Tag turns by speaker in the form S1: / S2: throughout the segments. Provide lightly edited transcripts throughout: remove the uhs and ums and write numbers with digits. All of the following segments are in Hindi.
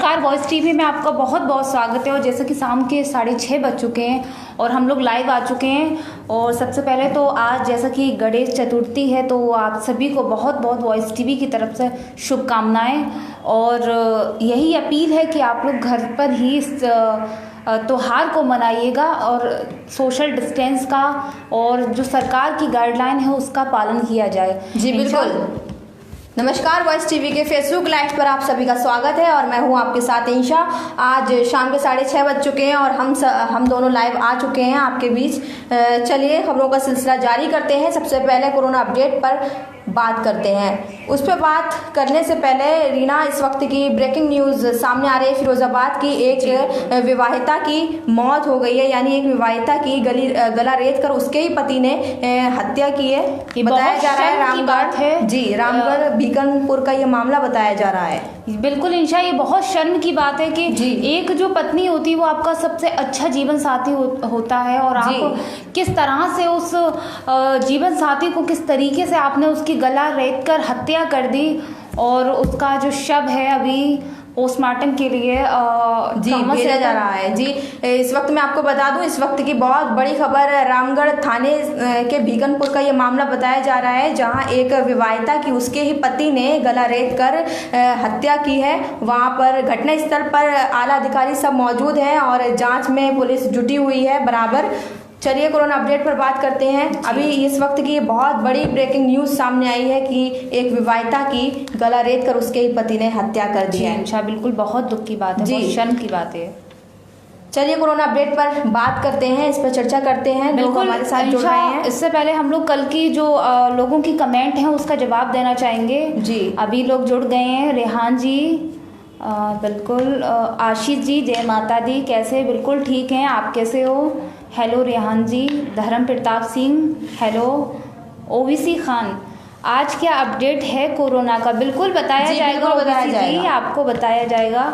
S1: नमस्कार, वॉइस टीवी में आपका बहुत बहुत स्वागत है। और जैसे कि शाम के 6:30 बज चुके हैं और हम लोग लाइव आ चुके हैं। और सबसे पहले तो आज जैसा कि गणेश चतुर्थी है, तो आप सभी को बहुत बहुत वॉइस टीवी की तरफ से शुभकामनाएं। और यही अपील है कि आप लोग घर पर ही इस त्योहार को मनाइएगा और सोशल डिस्टेंस का और जो सरकार की गाइडलाइन है उसका पालन किया जाए।
S2: जी बिल्कुल। नमस्कार, वॉइस टीवी के फेसबुक लाइव पर आप सभी का स्वागत है और मैं हूं आपके साथ इंशा। आज शाम के 6:30 बज चुके हैं और हम दोनों लाइव आ चुके हैं आपके बीच। चलिए खबरों का सिलसिला जारी करते हैं। सबसे पहले कोरोना अपडेट पर बात करते हैं। उस पर बात करने से पहले रीना, इस वक्त की ब्रेकिंग न्यूज़ सामने आ रही है। फिरोजाबाद की एक विवाहिता की मौत हो गई है, यानी एक विवाहिता की गला रेत कर उसके ही पति ने हत्या की है। बताया जा रहा है रामगढ़ बीकानपुर का ये मामला बताया जा रहा है।
S1: बिल्कुल इंशा, ये बहुत शर्म की बात है कि एक जो पत्नी होती है वो आपका सबसे अच्छा जीवन साथी होता है और आप किस तरह से उस जीवन साथी को किस तरीके से आपने उसकी गला रेत कर हत्या कर दी। और उसका जो शव है अभी पोस्टमार्टम के लिए
S2: भेजा जा रहा है। जी, इस वक्त मैं आपको बता दूं, इस वक्त की बहुत बड़ी खबर रामगढ़ थाने के बीकानपुर का ये मामला बताया जा रहा है, जहां एक विवाहिता की उसके ही पति ने गला रेत कर हत्या की है। वहां पर घटनास्थल पर आला अधिकारी सब मौजूद हैं और जांच में पुलिस जुटी हुई है बराबर। चलिए कोरोना अपडेट पर बात करते हैं। अभी इस वक्त की बहुत बड़ी ब्रेकिंग न्यूज सामने आई है कि एक विवाहिता की गला रेत कर उसके ही पति ने हत्या कर दी है।
S1: अच्छा, बिल्कुल बहुत दुख की बात है, बहुत शर्म की बात है।
S2: चलिए कोरोना अपडेट पर बात करते हैं, इस पर चर्चा करते हैं। लोग हमारे साथ जुड़ रहे हैं।
S1: इससे पहले हम लोग कल की जो लोगों की कमेंट है उसका जवाब देना चाहेंगे।
S2: जी, अभी
S1: लोग जुड़ गए हैं। रेहान जी बिल्कुल, आशीष जी जय माता दी, कैसे? बिल्कुल ठीक हैं, आप कैसे हो? हेलो रेहान जी। धर्म प्रताप सिंह हेलो। ओवीसी खान, आज क्या अपडेट है कोरोना का? बिल्कुल बताया जाएगा, आपको बताया जाएगा।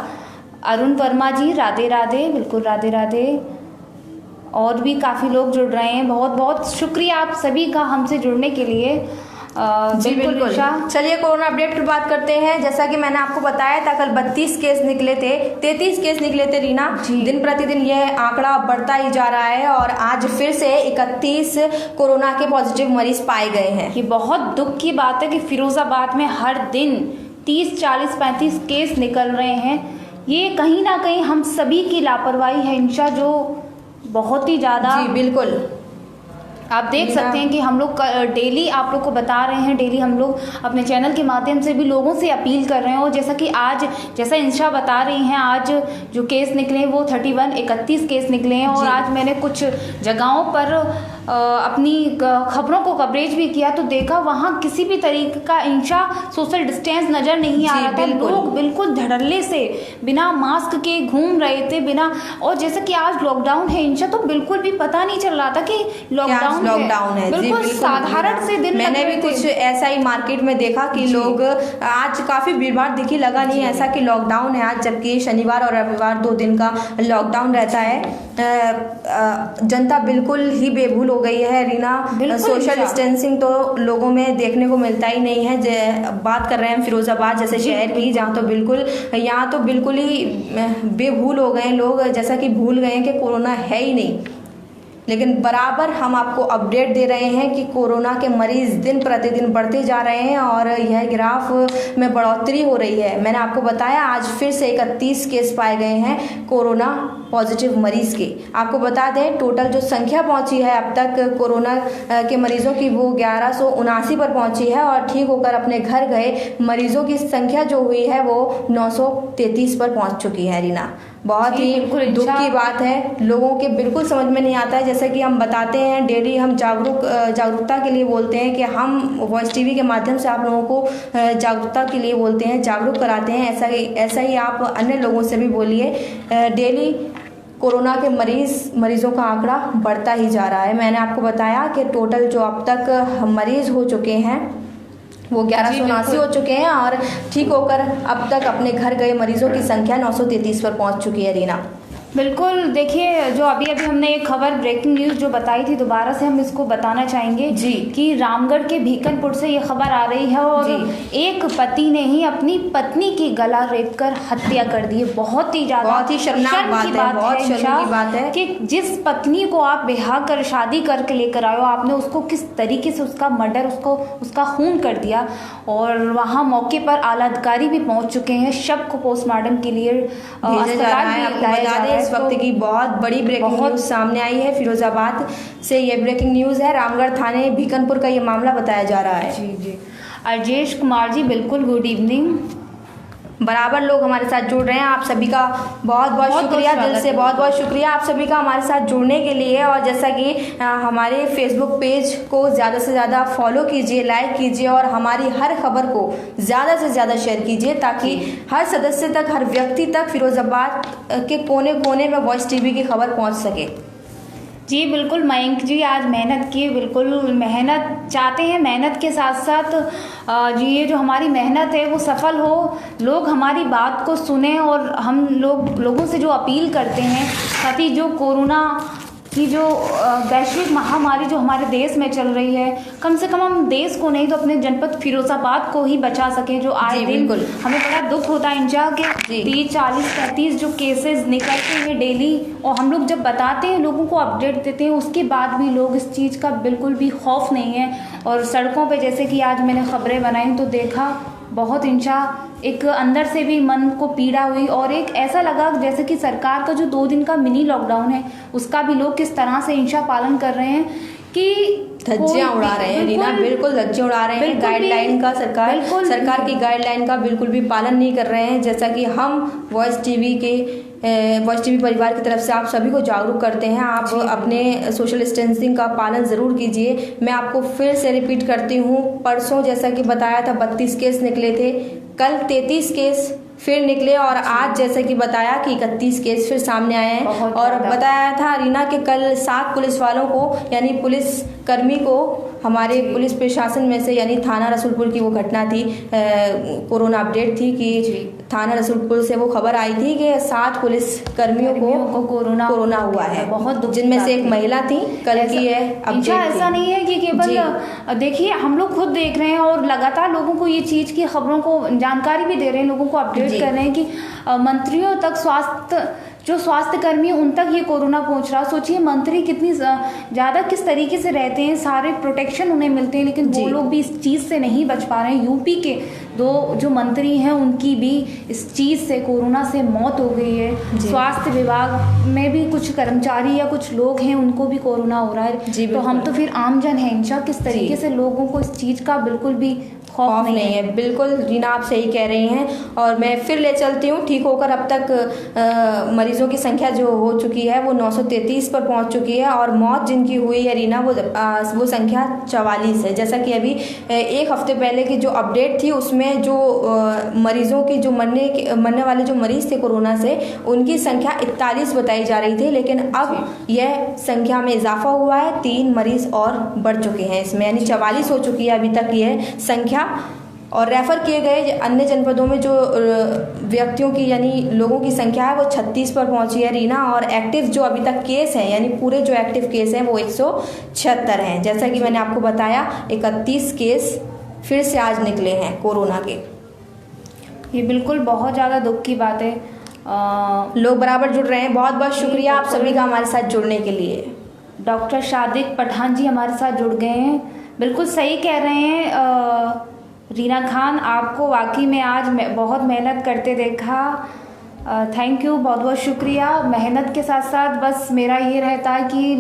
S1: अरुण वर्मा जी राधे राधे, बिल्कुल राधे राधे। और भी काफ़ी लोग जुड़ रहे हैं, बहुत बहुत शुक्रिया आप सभी का हमसे जुड़ने के लिए।
S2: जी बिल्कुल। चलिए कोरोना अपडेट पर बात करते हैं। जैसा कि मैंने आपको बताया था, कल 32 केस निकले थे, 33 केस निकले थे रीना। दिन प्रतिदिन यह आंकड़ा बढ़ता ही जा रहा है और आज फिर से 31 कोरोना के पॉजिटिव मरीज पाए गए हैं।
S1: ये बहुत दुख की बात है कि फिरोजाबाद में हर दिन 30, 40, 35 केस निकल रहे हैं। ये कहीं ना कहीं हम सभी की लापरवाही है इंशा, जो बहुत ही ज़्यादा।
S2: जी बिल्कुल,
S1: आप देख सकते हैं कि हम लोग डेली आप लोग को बता रहे हैं, डेली हम लोग अपने चैनल के माध्यम से भी लोगों से अपील कर रहे हैं। और जैसा कि आज, जैसा इंशा बता रही हैं, आज जो केस निकले हैं वो 31 केस निकले हैं। और आज मैंने कुछ जगहों पर अपनी खबरों को कवरेज भी किया, तो देखा वहाँ किसी भी तरीके का इंशा सोशल डिस्टेंस नज़र नहीं आ रहा था। लोग बिल्कुल धड़ल्ले से बिना मास्क के घूम रहे थे बिना। और जैसे कि आज लॉकडाउन है इंशा, तो बिल्कुल भी पता नहीं चल रहा था कि लॉकडाउन है। बिल्कुल साधारण से दिन।
S2: मैंने भी कुछ ऐसा ही मार्केट में देखा कि लोग आज काफी भीड़ भाड़ दिखी, लगा नहीं ऐसा कि लॉकडाउन है आज, जबकि शनिवार और रविवार 2 दिन का लॉकडाउन रहता है। जनता बिल्कुल ही बेभूल हो गई है रीना। सोशल डिस्टेंसिंग तो लोगों में देखने को मिलता ही नहीं है। बात कर रहे हैं फिरोजाबाद जैसे शहर की, जहाँ तो यहाँ तो बिल्कुल ही बेभूल हो गए लोग, जैसा कि भूल गए कि कोरोना है ही नहीं। लेकिन बराबर हम आपको अपडेट दे रहे हैं कि कोरोना के मरीज दिन प्रतिदिन बढ़ते जा रहे हैं और यह ग्राफ में बढ़ोतरी हो रही है। मैंने आपको बताया आज फिर से 31 केस पाए गए हैं कोरोना पॉजिटिव मरीज के। आपको बता दें टोटल जो संख्या पहुंची है अब तक कोरोना के मरीजों की, वो 1179 पर पहुंची है और ठीक होकर अपने घर गए मरीजों की संख्या जो हुई है वो 933 पर पहुंच चुकी है रीना। बहुत ही दुख की बात है। लोगों के बिल्कुल समझ में नहीं आता है। जैसा कि हम बताते हैं डेली, हम जागरूकता के लिए बोलते हैं कि हम वॉइस टीवी के माध्यम से आप लोगों को जागरूकता के लिए बोलते हैं, जागरूक कराते हैं। ऐसा ही आप अन्य लोगों से भी बोलिए। डेली कोरोना के मरीजों का आंकड़ा बढ़ता ही जा रहा है। मैंने आपको बताया कि टोटल जो अब तक मरीज हो चुके हैं वो 1179 हो चुके हैं और ठीक होकर अब तक अपने घर गए मरीजों की संख्या 933 पर पहुंच चुकी है रीना।
S1: बिल्कुल, देखिए जो अभी अभी हमने एक खबर ब्रेकिंग न्यूज़ जो बताई थी, दोबारा से हम इसको बताना चाहेंगे
S2: जी
S1: कि रामगढ़ के भीकनपुर से ये खबर आ रही है और एक पति ने ही अपनी पत्नी की गला रेत कर हत्या कर दी है। बहुत ही ज़्यादा
S2: बहुत ही शर्मनाक बात है, बहुत शर्म की बात है
S1: कि जिस पत्नी को आप ब्याह कर शादी करके लेकर आए हो, आपने उसको किस तरीके से उसका मर्डर, उसका खून कर दिया। और वहाँ मौके पर आला अधिकारी भी पहुँच चुके हैं, शव को पोस्टमार्टम के लिए
S2: भेजा जा रहा है। आपको बता दें इस वक्त की बहुत बड़ी ब्रेकिंग न्यूज़ सामने आई है। फिरोजाबाद से ये ब्रेकिंग न्यूज़ है। रामगढ़ थाने भीकनपुर का ये मामला बताया जा रहा है।
S1: जी जी, अजेश कुमार जी, बिल्कुल गुड इवनिंग।
S2: बराबर लोग हमारे साथ जुड़ रहे हैं, आप सभी का बहुत बहुत शुक्रिया, दिल से बहुत बहुत शुक्रिया आप सभी का हमारे साथ जुड़ने के लिए। और जैसा कि हमारे फेसबुक पेज को ज़्यादा से ज़्यादा फॉलो कीजिए, लाइक कीजिए और हमारी हर खबर को ज़्यादा से ज़्यादा शेयर कीजिए ताकि हर सदस्य तक, हर व्यक्ति तक फिरोजाबाद के कोने कोने में वॉइस टीवी की खबर पहुँच सके।
S1: जी बिल्कुल मयंक जी, आज मेहनत की, बिल्कुल मेहनत चाहते हैं, मेहनत के साथ साथ जी ये जो हमारी मेहनत है वो सफल हो, लोग हमारी बात को सुने और हम लोगों से जो अपील करते हैं ताकि जो कोरोना की जो वैश्विक महामारी जो हमारे देश में चल रही है, कम से कम हम देश को नहीं तो अपने जनपद फिरोजाबाद को ही बचा सकें। जो आए दिन हमें बड़ा दुख होता है इंशा के 30, 40, 35 जो केसेस निकलते हैं डेली, और हम लोग जब बताते हैं, लोगों को अपडेट देते हैं, उसके बाद भी लोग इस चीज़ का बिल्कुल भी खौफ नहीं है। और सड़कों पे जैसे कि आज मैंने खबरें बनाई तो देखा बहुत इंशा, एक अंदर से भी मन को पीड़ा हुई और एक ऐसा लगा जैसे कि सरकार का जो 2 दिन का मिनी लॉकडाउन है उसका भी लोग किस तरह से इंशा पालन कर रहे हैं कि
S2: धज्जियां उड़ा रहे हैं रीना, बिल्कुल धज्जियां उड़ा रहे हैं। गाइडलाइन का सरकार की गाइडलाइन का बिल्कुल भी पालन नहीं कर रहे हैं। जैसा कि हम वॉइस टीवी परिवार की तरफ से आप सभी को जागरूक करते हैं, आप अपने सोशल डिस्टेंसिंग का पालन ज़रूर कीजिए। मैं आपको फिर से रिपीट करती हूँ, परसों जैसा कि बताया था 32 केस निकले थे, कल 33 केस फिर निकले और आज जैसा कि बताया कि 31 केस फिर सामने आए हैं। और बताया था रीना कि कल 7 पुलिस वालों को यानी पुलिस कर्मी को हमारे पुलिस प्रशासन में से यानी थाना रसूलपुर की वो घटना थी, कोरोना अपडेट थी कि थाना रसूलपुर से वो खबर आई थी कि 7 पुलिस कर्मियों को कोरोना हुआ है, बहुत जिनमें से एक महिला थी। कल की है अपडेट।
S1: ऐसा नहीं है कि केवल देखिए, हम लोग खुद देख रहे हैं और लगातार लोगों को ये चीज़ की खबरों को जानकारी भी दे रहे हैं, लोगों को अपडेट कर रहे हैं कि मंत्रियों तक जो स्वास्थ्य कर्मी उन तक ये कोरोना पहुंच रहा। सोचिए मंत्री कितनी ज़्यादा किस तरीके से रहते हैं, सारे प्रोटेक्शन उन्हें मिलते हैं, लेकिन वो लोग भी इस चीज़ से नहीं बच पा रहे हैं। यूपी के 2 जो मंत्री हैं उनकी भी इस चीज़ से, कोरोना से मौत हो गई है। स्वास्थ्य विभाग में भी कुछ कर्मचारी या कुछ लोग हैं उनको भी कोरोना हो रहा है। तो हम तो फिर आमजन हैं इंशा, किस तरीके से लोगों को इस चीज़ का बिल्कुल भी खौफ नहीं है।
S2: बिल्कुल रीना, आप सही कह रही हैं। और मैं फिर ले चलती हूँ, ठीक होकर अब तक मरीजों की संख्या जो हो चुकी है वो 933 पर पहुँच चुकी है और मौत जिनकी हुई है रीना वो संख्या 44 है। जैसा कि अभी एक हफ्ते पहले की जो अपडेट थी उसमें जो मरीजों की जो मरने वाले जो मरीज थे कोरोना से, उनकी संख्या 41 बताई जा रही थी, लेकिन अब यह संख्या में इजाफा हुआ है, 3 मरीज और बढ़ चुके हैं इसमें, यानी 44 हो चुकी है अभी तक यह संख्या। और रेफर किए गए अन्य जनपदों में जो व्यक्तियों की यानी लोगों की संख्या है वो 36 पर पहुंची है रीना। और एक्टिव जो अभी तक केस हैं यानी पूरे जो एक्टिव केस हैं वो 176 हैं। जैसा कि मैंने आपको बताया 31 केस फिर से आज निकले हैं कोरोना के।
S1: ये बिल्कुल बहुत ज़्यादा दुख की बात है।
S2: लोग बराबर जुड़ रहे हैं, बहुत बहुत शुक्रिया आप सभी का हमारे साथ जुड़ने के लिए।
S1: डॉक्टर शादिक पठान जी हमारे साथ जुड़ गए हैं, बिल्कुल सही कह रहे हैं रीना खान, आपको वाकई में आज बहुत मेहनत करते देखा। थैंक यू, बहुत बहुत शुक्रिया। मेहनत के साथ साथ बस मेरा ये रहता है कि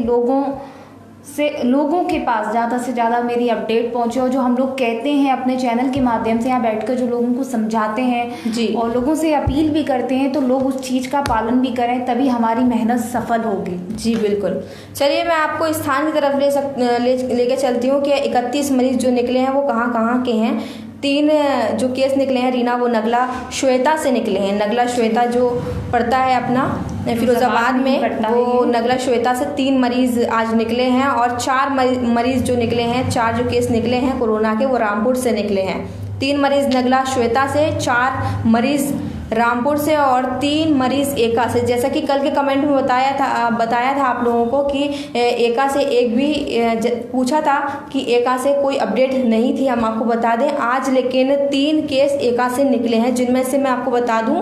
S1: लोगों के पास ज़्यादा से ज़्यादा मेरी अपडेट पहुँचे और जो हम लोग कहते हैं अपने चैनल के माध्यम से यहाँ बैठकर जो लोगों को समझाते हैं
S2: जी, और
S1: लोगों से अपील भी करते हैं, तो लोग उस चीज़ का पालन भी करें, तभी हमारी मेहनत सफल होगी।
S2: जी बिल्कुल। चलिए मैं आपको स्थान की तरफ लेके चलती हूँ कि 31 मरीज जो निकले हैं वो कहाँ के हैं। 3 जो केस निकले हैं रीना वो नगला श्वेता से निकले हैं। नगला श्वेता जो पड़ता है अपना फिरोजाबाद में, वो नगला श्वेता से 3 मरीज आज निकले हैं और 4 मरीज जो निकले हैं, 4 जो केस निकले हैं कोरोना के वो रामपुर से निकले हैं। 3 मरीज नगला श्वेता से, 4 मरीज रामपुर से और 3 मरीज एका से। जैसा कि कल के कमेंट में बताया था आप लोगों को कि एका से एक भी पूछा था कि एका से कोई अपडेट नहीं थी। हम आपको बता दें आज लेकिन 3 केस एका से निकले हैं, जिनमें से मैं आपको बता दूं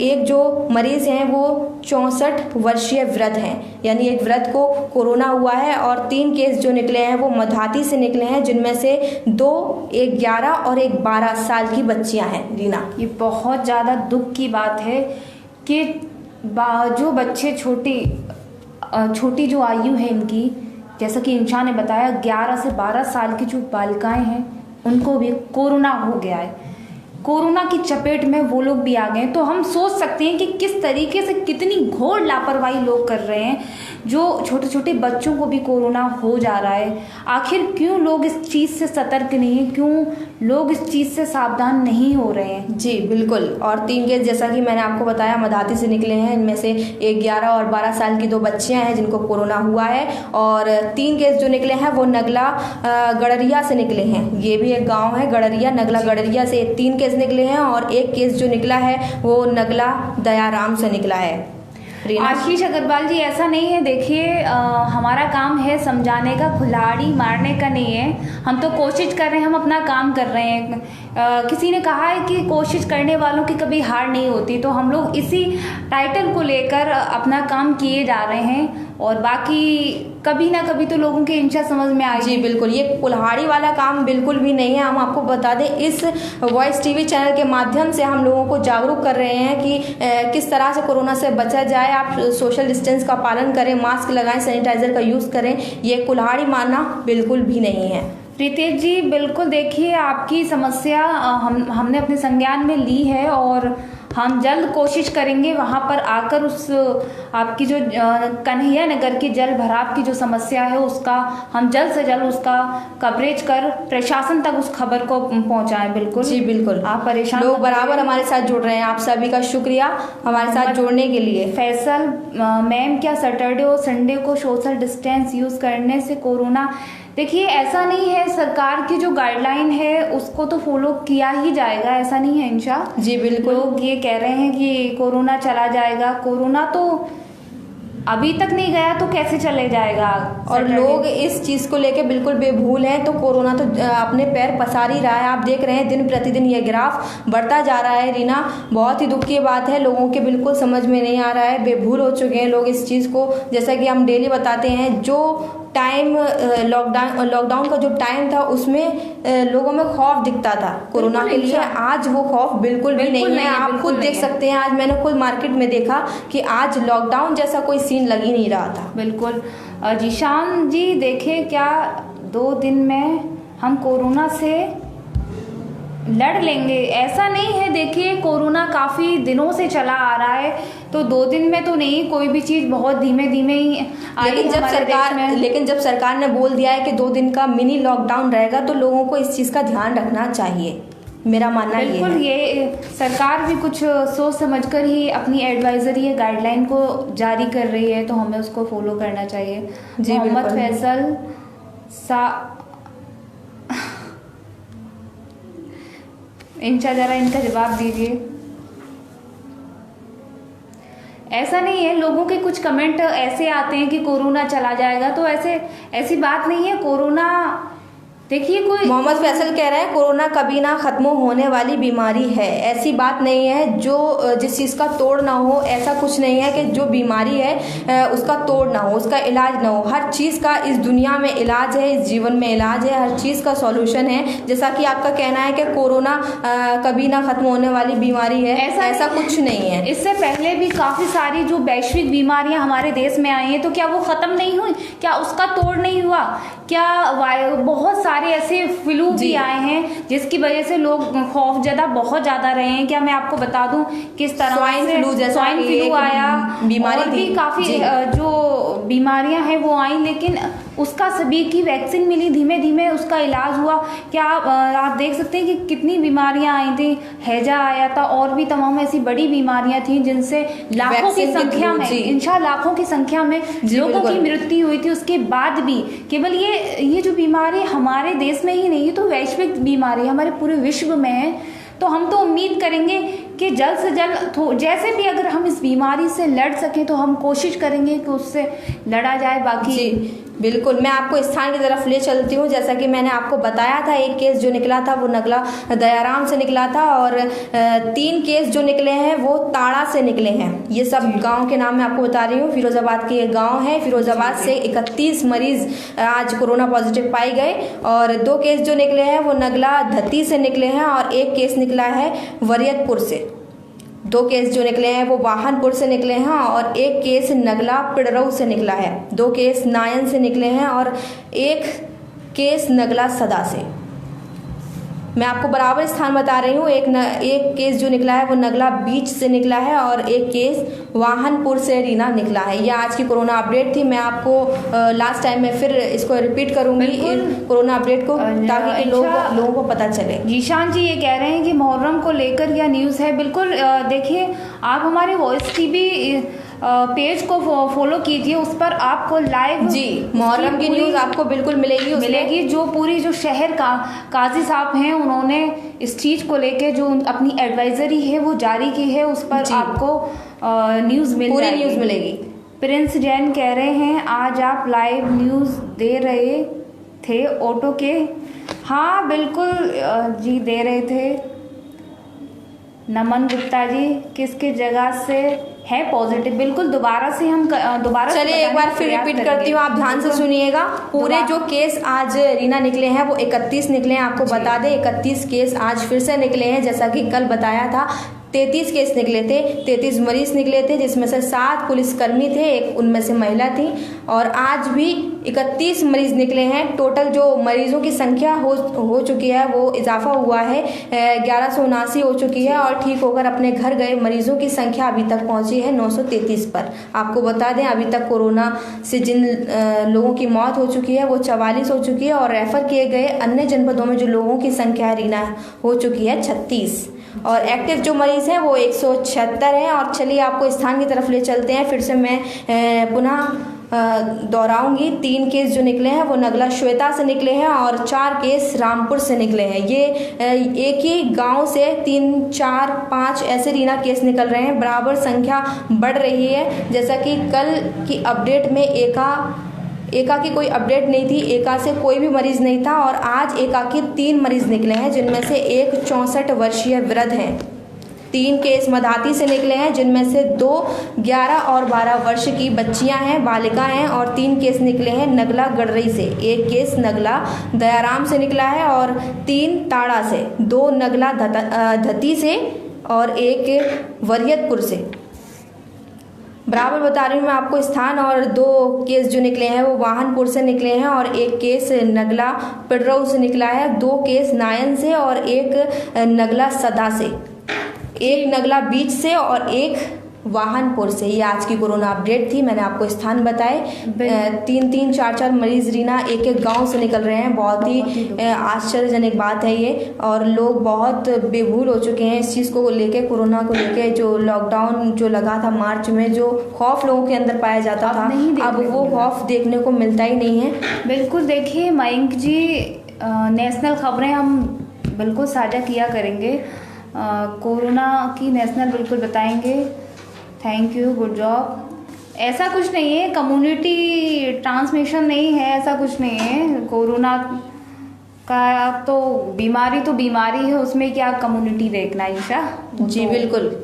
S2: एक जो मरीज हैं वो 64 वर्षीय वृद्ध हैं, यानी एक वृद्ध को कोरोना हुआ है। और 3 केस जो निकले हैं वो मधाती से निकले हैं, जिनमें से 2 एक 11 और एक 12 साल की बच्चियां हैं। रीना,
S1: ये बहुत ज़्यादा दुख की बात है कि जो बच्चे छोटी जो आयु है इनकी, जैसा कि इंशा ने बताया 11 से 12 साल की जो बालिकाएं हैं उनको भी कोरोना हो गया है। कोरोना की चपेट में वो लोग भी आ गए। तो हम सोच सकते हैं कि किस तरीके से कितनी घोर लापरवाही लोग कर रहे हैं, जो छोटे छोटे बच्चों को भी कोरोना हो जा रहा है। आखिर क्यों लोग इस चीज़ से सतर्क नहीं है, क्यों लोग इस चीज़ से सावधान नहीं हो रहे हैं?
S2: जी बिल्कुल। और 3 केस जैसा कि मैंने आपको बताया मधाती से निकले हैं, इनमें से एक 11 और 12 साल की 2 बच्चियां हैं जिनको कोरोना हुआ है। और 3 केस जो निकले हैं वो नगला गड़रिया से निकले हैं। ये भी एक गाँव है गड़रिया, नगला गड़रिया से 3 केस निकले हैं। और एक केस जो निकला है वो नगला दयाराम से निकला है।
S1: आशीष अग्रवाल जी, ऐसा नहीं है। देखिए हमारा काम है समझाने का, कुल्हाड़ी मारने का नहीं है। हम तो कोशिश कर रहे हैं, हम अपना काम कर रहे हैं। किसी ने कहा है कि कोशिश करने वालों की कभी हार नहीं होती, तो हम लोग इसी टाइटल को लेकर अपना काम किए जा रहे हैं। और बाकी कभी ना कभी तो लोगों के इंशा समझ में आएगी।
S2: जी बिल्कुल, ये कुल्हाड़ी वाला काम बिल्कुल भी नहीं है। हम आपको बता दें इस वॉइस टीवी चैनल के माध्यम से हम लोगों को जागरूक कर रहे हैं कि किस तरह से कोरोना से बचा जाए। आप सोशल डिस्टेंस का पालन करें, मास्क लगाएं, सैनिटाइजर का यूज़ करें। ये कुल्हाड़ी मारना बिल्कुल भी नहीं है।
S1: रितेश जी बिल्कुल, देखिए आपकी समस्या हमने अपने संज्ञान में ली है और हम जल्द कोशिश करेंगे वहाँ पर आकर उस आपकी जो कन्हैया नगर की जल भराव की जो समस्या है उसका हम जल्द से जल्द उसका कवरेज कर प्रशासन तक उस खबर को पहुँचाएं। बिल्कुल
S2: जी बिल्कुल,
S1: आप परेशान,
S2: लोग बराबर हमारे साथ जुड़ रहे हैं। आप सभी का शुक्रिया हमारे साथ जुड़ने के लिए।
S1: फैसल मैम, क्या सैटरडे और संडे को सोशल डिस्टेंस यूज़ करने से कोरोना? देखिए ऐसा नहीं है, सरकार की जो गाइडलाइन है उसको तो फॉलो किया ही जाएगा, ऐसा नहीं है इंशा।
S2: जी बिल्कुल,
S1: लोग ये कह रहे हैं कि कोरोना चला जाएगा, कोरोना तो अभी तक नहीं गया तो कैसे चले जाएगा।
S2: और लोग इस चीज़ को लेके बिल्कुल बेभूल हैं। तो कोरोना तो अपने पैर पसार ही रहा है। आप देख रहे हैं दिन प्रतिदिन ये ग्राफ बढ़ता जा रहा है। रीना, बहुत ही दुख की बात है, लोगों के बिल्कुल समझ में नहीं आ रहा है, बेभूल हो चुके हैं लोग इस चीज़ को। जैसा कि हम डेली बताते हैं, जो टाइम लॉकडाउन का जो टाइम था उसमें लोगों में खौफ दिखता था कोरोना के लिए, आज वो खौफ बिल्कुल भी नहीं है। आप खुद देख सकते हैं, आज मैंने खुद मार्केट में देखा कि आज लॉकडाउन जैसा कोई सीन लग ही नहीं रहा था।
S1: बिल्कुल जीशान जी, देखिए क्या 2 दिन में हम कोरोना से लड़ लेंगे, ऐसा नहीं है। देखिए कोरोना काफ़ी दिनों से चला आ रहा है, तो 2 दिन में तो नहीं, कोई भी चीज़ बहुत धीमे धीमे ही आई।
S2: लेकिन जब सरकार ने बोल दिया है कि 2 दिन का मिनी लॉकडाउन रहेगा, तो लोगों को इस चीज़ का ध्यान रखना चाहिए, मेरा मानना ये है।
S1: बिल्कुल, ये सरकार भी कुछ सोच समझकर ही अपनी एडवाइजरी या गाइडलाइन को जारी कर रही है, तो हमें उसको फॉलो करना चाहिए।
S2: जी
S1: मोहम्मद फैसल इंशा, जरा इनका जवाब दीजिए। ऐसा नहीं है, लोगों के कुछ कमेंट ऐसे आते हैं कि कोरोना चला जाएगा, तो ऐसी बात नहीं है। कोरोना देखिए, कोई
S2: मोहम्मद फैसल कह रहे हैं कोरोना कभी ना खत्म होने वाली बीमारी है, ऐसी बात नहीं है। जो जिस चीज़ का तोड़ ना हो, ऐसा कुछ नहीं है कि जो बीमारी है उसका तोड़ ना हो, उसका इलाज ना हो। हर चीज़ का इस दुनिया में इलाज है, इस जीवन में इलाज है, हर चीज़ का सॉल्यूशन है। जैसा कि आपका कहना है कि कोरोना कभी ना खत्म होने वाली बीमारी है, ऐसा कुछ नहीं है।
S1: इससे पहले भी काफ़ी सारी जो वैश्विक बीमारियां हमारे देश में आई हैं, तो क्या वो ख़त्म नहीं हुई? क्या उसका तोड़ नहीं हुआ? क्या बहुत सारे ऐसे फ्लू भी आए हैं जिसकी वजह से लोग खौफजदा बहुत ज़्यादा रहे हैं। क्या मैं आपको बता दूं किस तरह
S2: स्वाइन फ्लू
S1: आया,
S2: बीमारी
S1: और भी काफ़ी जो बीमारियां हैं वो आई, लेकिन उसका सभी की वैक्सीन मिली, धीमे धीमे उसका इलाज हुआ। क्या आप देख सकते हैं कि कितनी बीमारियां आई थी, हैजा आया था, और भी तमाम ऐसी बड़ी बीमारियां थी जिनसे लाखों की संख्या में, इंशा लाखों की संख्या में लोगों की मृत्यु हुई थी। उसके बाद भी केवल ये जो बीमारी हमारे देश में ही नहीं है, तो वैश्विक बीमारी हमारे पूरे विश्व में है। तो हम तो उम्मीद करेंगे कि जल्द से जल्द जैसे भी अगर हम इस बीमारी से लड़ सकें तो हम कोशिश करेंगे कि उससे लड़ा जाए। बाकी
S2: जी बिल्कुल, मैं आपको स्थान की तरफ ले चलती हूँ। जैसा कि मैंने आपको बताया था, एक केस जो निकला था वो नगला दयाराम से निकला था और 3 केस जो निकले हैं वो ताड़ा से निकले हैं। ये सब गांव के नाम मैं आपको बता रही हूँ। फिरोजाबाद के ये गांव है। फिरोजाबाद से 31 मरीज आज कोरोना पॉजिटिव पाए गए और 2 केस जो निकले हैं वो नगला धती से निकले हैं और 1 केस निकला है वरियतपुर से। 2 केस जो निकले हैं वो वाहनपुर से निकले हैं और 1 केस नगला पिड़रऊ से निकला है। 2 केस नायन से निकले हैं और 1 केस नगला सदा से। मैं आपको बराबर स्थान बता रही हूँ। एक केस जो निकला है वो नगला बीच से निकला है और 1 केस वाहनपुर से रीना निकला है। ये आज की कोरोना अपडेट थी। मैं आपको लास्ट टाइम में फिर इसको रिपीट करूंगी कोरोना अपडेट को, ताकि कि लोगों को पता चले।
S1: जीशान जी ये कह रहे हैं कि मुहर्रम को लेकर यह न्यूज़ है। बिल्कुल देखिए, आप हमारे वॉइस टीवी पेज को फॉलो कीजिए, उस पर आपको लाइव
S2: जी मुहर्रम की न्यूज़ आपको बिल्कुल मिलेगी।
S1: जो पूरी जो शहर का काजी साहब हैं उन्होंने इस चीज़ को लेके जो अपनी एडवाइजरी है वो जारी की है, उस पर आपको पूरी न्यूज़ मिलेगी। प्रिंस जैन कह रहे हैं आज आप लाइव न्यूज़ दे रहे थे ऑटो के। हाँ बिल्कुल जी दे रहे थे। नमन गुप्ता जी किसकी जगह से है पॉजिटिव? बिल्कुल दोबारा
S2: चलिए एक बार फिर रिपीट करती हूँ, आप ध्यान से सुनिएगा। पूरे जो केस आज रीना निकले हैं वो 31 निकले हैं। आपको बता दें 31 केस आज फिर से निकले हैं। जैसा कि कल बताया था 33 केस निकले थे, 33 मरीज निकले थे, जिसमें से 7 पुलिसकर्मी थे, एक उनमें से महिला थी। और आज भी 31 मरीज निकले हैं। टोटल जो मरीजों की संख्या हो चुकी है वो इजाफा हुआ है, 1179 हो चुकी है और ठीक होकर अपने घर गए मरीजों की संख्या अभी तक पहुंची है 933 पर। आपको बता दें अभी तक कोरोना से जिन लोगों की मौत हो चुकी है वो 44 हो चुकी है और रेफर किए गए अन्य जनपदों में जो लोगों की संख्या है रीना हो चुकी है 36 और एक्टिव जो मरीज हैं वो 176 हैं। और चलिए आपको स्थान की तरफ ले चलते हैं। फिर से मैं पुनः दोहराऊंगी, 3 केस जो निकले हैं वो नगला श्वेता से निकले हैं और 4 केस रामपुर से निकले हैं। ये एक ही गांव से 3, 4, 5 ऐसे रीना केस निकल रहे हैं। बराबर संख्या बढ़ रही है। जैसा कि कल की अपडेट में एका की कोई अपडेट नहीं थी, एका से कोई भी मरीज नहीं था और आज एका के 3 मरीज निकले हैं, जिनमें से एक 64 वर्षीय वृद्ध हैं। 3 केस मधाती से निकले हैं, जिनमें से 2 11 और 12 वर्ष की बच्चियां हैं, बालिका हैं और 3 केस निकले हैं नगला गडरई से। 1 केस नगला दयाराम से निकला है और 3 ताड़ा से, 2 नगला धती से और 1 वरियतपुर से। बराबर बता रही हूँ मैं आपको स्थान। और 2 केस जो निकले हैं वो वाहनपुर से निकले हैं और 1 केस नगला पिड़रऊ से निकला है, 2 केस नायन से और 1 नगला सदा से, 1 नगला बीच से और 1 वाहनपुर से। ये आज की कोरोना अपडेट थी। मैंने आपको स्थान बताए। 3-3, 4-4 मरीज रीना एक गांव से निकल रहे हैं। बहुत ही आश्चर्यजनक बात है ये और लोग बहुत बेभूल हो चुके हैं इस चीज़ को लेके, कोरोना को लेके। जो लॉकडाउन जो लगा था मार्च में, जो खौफ लोगों के अंदर पाया जाता था, अब वो खौफ देखने को मिलता ही नहीं है।
S1: बिल्कुल देखिए मयंक जी, नेशनल खबरें हम बिल्कुल साझा किया करेंगे, कोरोना की नेशनल बिल्कुल बताएंगे। Thank you, good job. ऐसा कुछ नहीं है, कम्युनिटी ट्रांसमिशन नहीं है, ऐसा कुछ नहीं है। कोरोना का तो बीमारी है, उसमें क्या कम्युनिटी देखना ईशा?
S2: जी बिल्कुल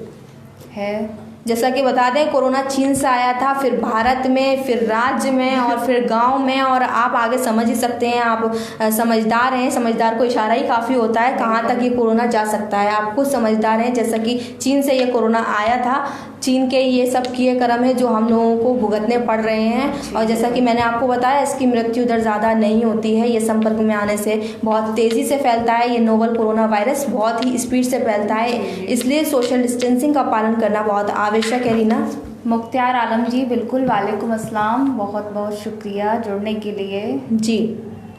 S1: है।
S2: जैसा कि बता दें कोरोना चीन से आया था, फिर भारत में, फिर राज्य में और फिर गांव में। और आप आगे समझ ही सकते हैं, आप समझदार हैं, समझदार को इशारा ही काफ़ी होता है कहाँ तक ये कोरोना जा सकता है। आप खुद समझदार हैं। जैसा कि चीन से ये कोरोना आया था, चीन के ये सब किए कर्म है जो हम लोगों को भुगतने पड़ रहे हैं। और जैसा कि मैंने आपको बताया इसकी मृत्यु दर ज़्यादा नहीं होती है। ये संपर्क में आने से बहुत तेज़ी से फैलता है। ये नोवल कोरोना वायरस बहुत ही स्पीड से फैलता है, इसलिए सोशल डिस्टेंसिंग का पालन करना बहुत आवश्यक है। रीना
S1: मुख्तार आलम जी, बिल्कुल, वालेकुम अस्सलाम, बहुत बहुत शुक्रिया जुड़ने के लिए।
S2: जी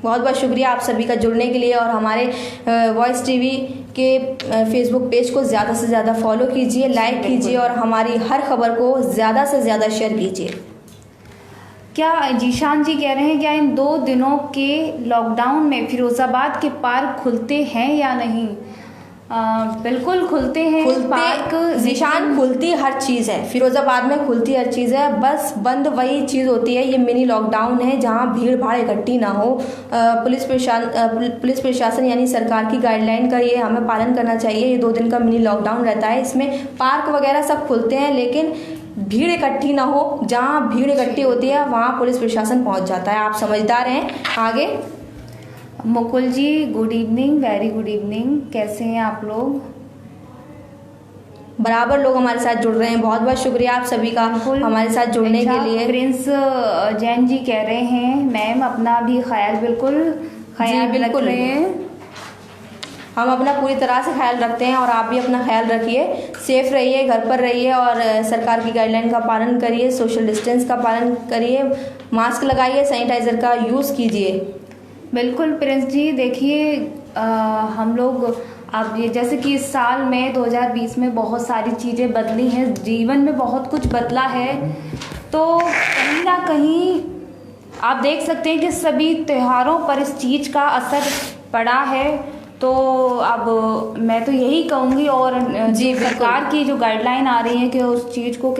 S2: बहुत बहुत शुक्रिया आप सभी का जुड़ने के लिए। और हमारे वॉइस टीवी के फेसबुक पेज को ज़्यादा से ज़्यादा फॉलो कीजिए, लाइक कीजिए और हमारी हर खबर को ज़्यादा से ज़्यादा शेयर कीजिए।
S1: क्या जीशान जी कह रहे हैं क्या इन 2 दिनों के लॉकडाउन में फिरोज़ाबाद के पार्क खुलते हैं या नहीं? बिल्कुल खुलते हैं पार्क,
S2: जीशान, खुलती हर चीज़ है फिरोज़ाबाद में, खुलती हर चीज़ है, बस बंद वही चीज़ होती है, ये मिनी लॉकडाउन है जहाँ भीड़ भाड़ इकट्ठी ना हो। पुलिस प्रशासन यानी सरकार की गाइडलाइन का ये हमें पालन करना चाहिए। ये 2 दिन का मिनी लॉकडाउन रहता है, इसमें पार्क वगैरह सब खुलते हैं, लेकिन भीड़ इकट्ठी ना हो। जहाँ भीड़ इकट्ठी होती है वहाँ पुलिस प्रशासन पहुँच जाता है। आप समझदार हैं। आगे
S1: Mukul ji, good evening, very good evening, कैसे हैं आप लोग?
S2: बराबर लोग हमारे साथ जुड़ रहे हैं, बहुत बहुत शुक्रिया आप सभी का हमारे साथ जुड़ने के लिए।
S1: प्रिंस जैन जी कह रहे हैं मैम अपना भी ख्याल बिल्कुल रख रहे हैं।
S2: हम अपना पूरी तरह से ख्याल रखते हैं और आप भी अपना ख्याल रखिए, सेफ रहिए, घर पर रहिए और सरकार की गाइडलाइन का पालन करिए, सोशल डिस्टेंस का पालन करिए, मास्क लगाइए, सैनिटाइज़र का यूज़ कीजिए।
S1: बिल्कुल प्रिंस जी, देखिए हम लोग अब ये जैसे कि इस साल में 2020 में बहुत सारी चीज़ें बदली हैं, जीवन में बहुत कुछ बदला है, तो कहीं ना कहीं आप देख सकते हैं कि सभी त्योहारों पर इस चीज़ का असर पड़ा है। तो अब मैं तो यही कहूँगी और जी सरकार की जो गाइडलाइन आ रही है कि उस चीज़ को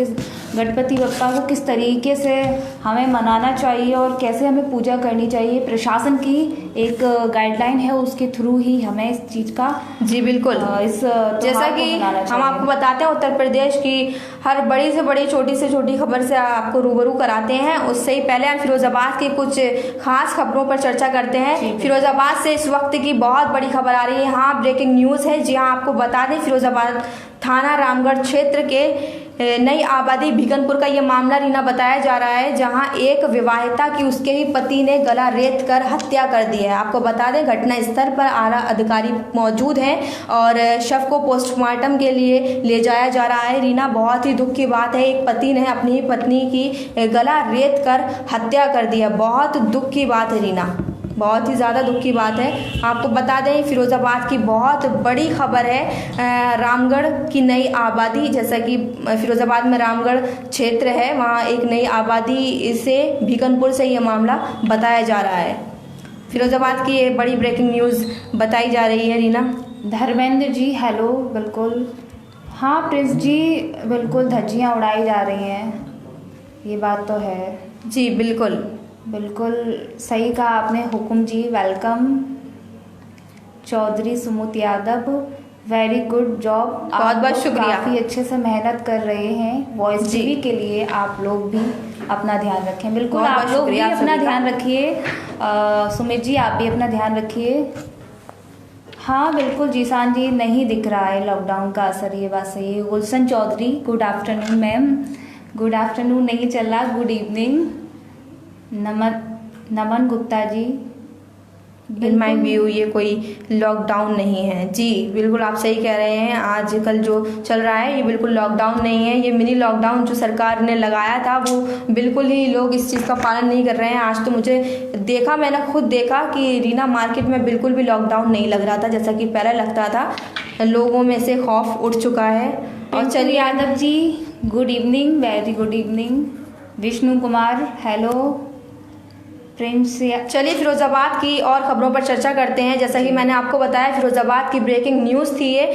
S1: गणपति बप्पा को किस तरीके से हमें मनाना चाहिए और कैसे हमें पूजा करनी चाहिए, प्रशासन की एक गाइडलाइन है, उसके थ्रू ही हमें इस चीज़ का
S2: जी बिल्कुल
S1: इस
S2: जैसा कि हम आपको बताते हैं उत्तर प्रदेश की हर बड़ी से बड़ी छोटी से छोटी खबर से आपको रूबरू कराते हैं। उससे ही पहले हम फिरोज़ाबाद की कुछ खास खबरों पर चर्चा करते हैं। फिरोज़ाबाद से इस वक्त की बहुत बड़ी खबर आ रही है। हाँ, ब्रेकिंग न्यूज़ है। जी हाँ, आपको बता दें फिरोज़ाबाद थाना रामगढ़ क्षेत्र के नई आबादी भीकनपुर का ये मामला रीना बताया जा रहा है, जहां एक विवाहिता की उसके ही पति ने गला रेत कर हत्या कर दी है। आपको बता दें घटना स्थल पर आला अधिकारी मौजूद हैं और शव को पोस्टमार्टम के लिए ले जाया जा रहा है। रीना, बहुत ही दुख की बात है, एक पति ने अपनी ही पत्नी की गला रेत कर हत्या कर दी है। बहुत दुख की बात है रीना, बहुत ही ज़्यादा दुख की बात है। आपको बता दें फिरोज़ाबाद की बहुत बड़ी खबर है। रामगढ़ की नई आबादी, जैसा कि फिरोज़ाबाद में रामगढ़ क्षेत्र है, वहाँ एक नई आबादी से भीकनपुर से ये मामला बताया जा रहा है। फिरोज़ाबाद की ये बड़ी ब्रेकिंग न्यूज़ बताई जा रही है रीना।
S1: धर्मेंद्र जी हेलो, बिल्कुल हाँ प्रिंस जी, बिल्कुल धज्जियाँ उड़ाई जा रही हैं, ये बात तो है।
S2: जी बिल्कुल
S1: बिल्कुल सही कहा आपने। Hukum ji welcome. Chaudhary Sumut Yadav, very good job,
S2: बहुत बहुत शुक्रिया,
S1: काफ़ी अच्छे से मेहनत कर रहे हैं वॉइस टीवी के लिए। आप लोग भी अपना ध्यान रखें। बिल्कुल आप लोग भी अपना ध्यान रखिए। सुमित जी आप भी अपना ध्यान रखिए। हाँ बिल्कुल जीशान जी, नहीं दिख रहा है लॉकडाउन का असर, ये बात सही है। Gulshan Chaudhary good afternoon ma'am, good afternoon नहीं चल रहा, good evening. Naman Gupta ji,
S2: in my view ये कोई लॉकडाउन नहीं है। जी बिल्कुल आप सही कह रहे हैं, आजकल जो चल रहा है ये बिल्कुल लॉकडाउन नहीं है। ये मिनी लॉकडाउन जो सरकार ने लगाया था वो बिल्कुल ही लोग इस चीज़ का पालन नहीं कर रहे हैं। आज तो मैंने खुद देखा कि रीना मार्केट में बिल्कुल भी लॉकडाउन नहीं लग रहा था जैसा कि पहले लगता था। लोगों में से खौफ उठ चुका है। और
S1: चलिए Yadav ji good evening, very good evening. Vishnu Kumar hello.
S2: चलिए फिरोज़ाबाद की और खबरों पर चर्चा करते हैं। जैसा कि मैंने आपको बताया फिरोज़ाबाद की ब्रेकिंग न्यूज़ थी ये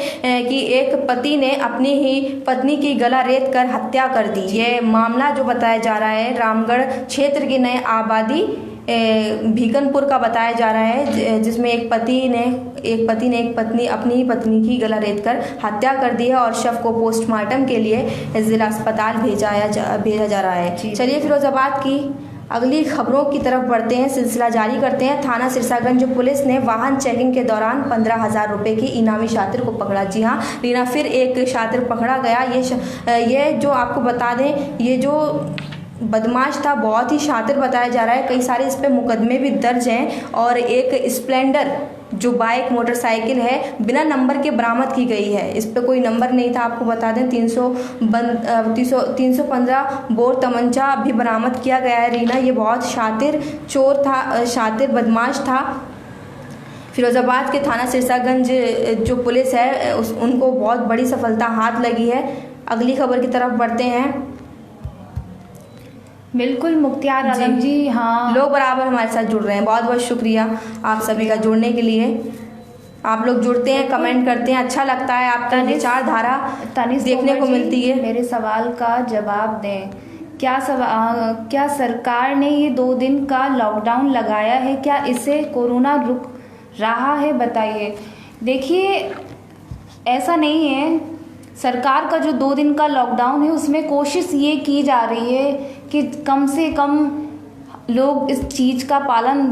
S2: कि एक पति ने अपनी ही पत्नी की गला रेत कर हत्या कर दी। ये मामला जो बताया जा रहा है रामगढ़ क्षेत्र की नई आबादी भीकनपुर का बताया जा रहा है, जिसमें एक पति ने अपनी ही पत्नी की गला रेत कर हत्या कर दी है और शव को पोस्टमार्टम के लिए जिला अस्पताल भेजा जा रहा है। चलिए फिरोज़ाबाद की अगली खबरों की तरफ बढ़ते हैं, सिलसिला जारी करते हैं। थाना सिरसागंज पुलिस ने वाहन चेकिंग के दौरान 15,000 रुपये की इनामी शातिर को पकड़ा। जी हाँ रीना, फिर एक शातिर पकड़ा गया। ये जो आपको बता दें, ये जो बदमाश था बहुत ही शातिर बताया जा रहा है। कई सारे इस पे मुकदमे भी दर्ज हैं और एक स्प्लेंडर जो बाइक मोटरसाइकिल है बिना नंबर के बरामद की गई है। इस पे कोई नंबर नहीं था। आपको बता दें 315 बोर तमंचा भी बरामद किया गया है। रीना, ये बहुत शातिर चोर था, शातिर बदमाश था। फिरोज़ाबाद के थाना सिरसागंज जो पुलिस है उनको बहुत बड़ी सफलता हाथ लगी है। अगली खबर की तरफ बढ़ते हैं।
S1: बिल्कुल मुख्तियार आलम जी, हाँ
S2: लोग बराबर हमारे साथ जुड़ रहे हैं, बहुत बहुत शुक्रिया आप सभी का जुड़ने के लिए। आप लोग जुड़ते हैं, कमेंट करते हैं, अच्छा लगता है, आपका विचारधारा देखने को मिलती है।
S1: मेरे सवाल का जवाब दें, क्या सरकार ने ये 2 दिन का लॉकडाउन लगाया है, क्या इससे कोरोना रुक रहा है, बताइए। देखिए, ऐसा नहीं है। सरकार का जो 2 दिन का लॉकडाउन है उसमें कोशिश ये की जा रही है कि कम से कम लोग इस चीज़ का पालन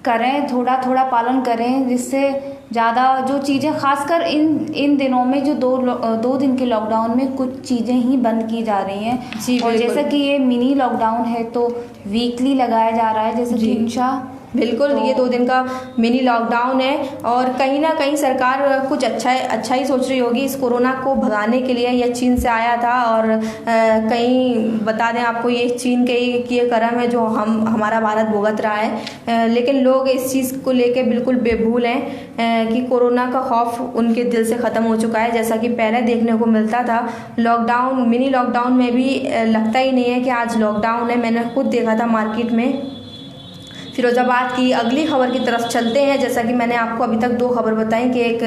S1: करें, थोड़ा थोड़ा पालन करें, जिससे ज़्यादा जो चीज़ें, खासकर इन दिनों में जो 2 दिन के लॉकडाउन में कुछ चीज़ें ही बंद की जा रही हैं।
S2: जी,
S1: और जैसा कि ये मिनी लॉकडाउन है तो वीकली लगाया जा रहा है, जैसे कि इंशा
S2: बिल्कुल ये 2 दिन का मिनी लॉकडाउन है और कहीं ना कहीं सरकार कुछ अच्छा ही सोच रही होगी इस कोरोना को भगाने के लिए। यह चीन से आया था और कहीं बता दें आपको, ये चीन के ये कर्म है जो हमारा भारत भुगत रहा है। लेकिन लोग इस चीज़ को लेके बिल्कुल बेभूल हैं कि कोरोना का खौफ उनके दिल से ख़त्म हो चुका है। जैसा कि पहले देखने को मिलता था, लॉकडाउन मिनी लॉकडाउन में भी लगता ही नहीं है कि आज लॉकडाउन है। मैंने खुद देखा था मार्केट में। फिरोजाबाद की अगली खबर की तरफ चलते हैं। जैसा कि मैंने आपको अभी तक 2 खबर बताई कि एक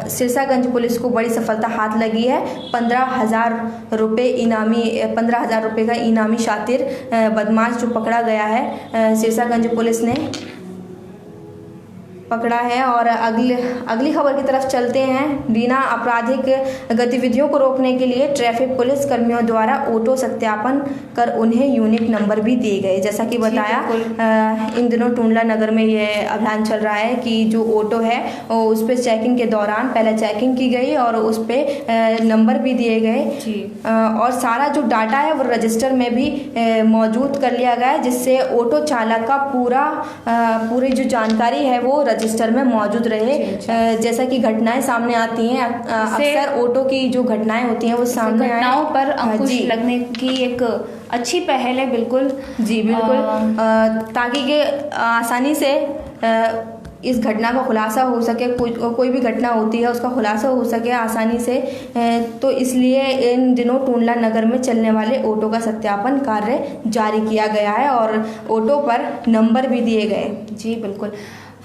S2: सिरसागंज पुलिस को बड़ी सफलता हाथ लगी है। 15,000 रुपये का इनामी शातिर बदमाश जो पकड़ा गया है, सिरसागंज पुलिस ने पकड़ा है। और अगली खबर की तरफ चलते हैं। बिना आपराधिक गतिविधियों को रोकने के लिए ट्रैफिक पुलिस कर्मियों द्वारा ऑटो सत्यापन कर उन्हें यूनिक नंबर भी दिए गए। जैसा कि बताया, इन दिनों टुंडला नगर में ये अभियान चल रहा है कि जो ऑटो है उस पर चेकिंग के दौरान पहले चेकिंग की गई और उस पर नंबर भी दिए गए और सारा जो डाटा है वो रजिस्टर में भी मौजूद कर लिया गया है, जिससे ऑटो चालक का पूरी जो जानकारी है वो रजिस्टर में मौजूद रहे। जैसा कि घटनाएं सामने आती हैं, अक्सर ऑटो की जो घटनाएं होती हैं वो सामने
S1: घटनाओं पर अंकुश लगने की एक अच्छी पहल है। बिल्कुल जी, बिल्कुल,
S2: ताकि कि आसानी से इस घटना का खुलासा हो सके। कोई भी घटना होती है उसका खुलासा हो सके आसानी से। तो इसलिए इन दिनों टुंडला नगर में चलने वाले ऑटो का सत्यापन कार्य जारी किया गया है और ऑटो पर नंबर भी दिए गए।
S1: जी बिल्कुल,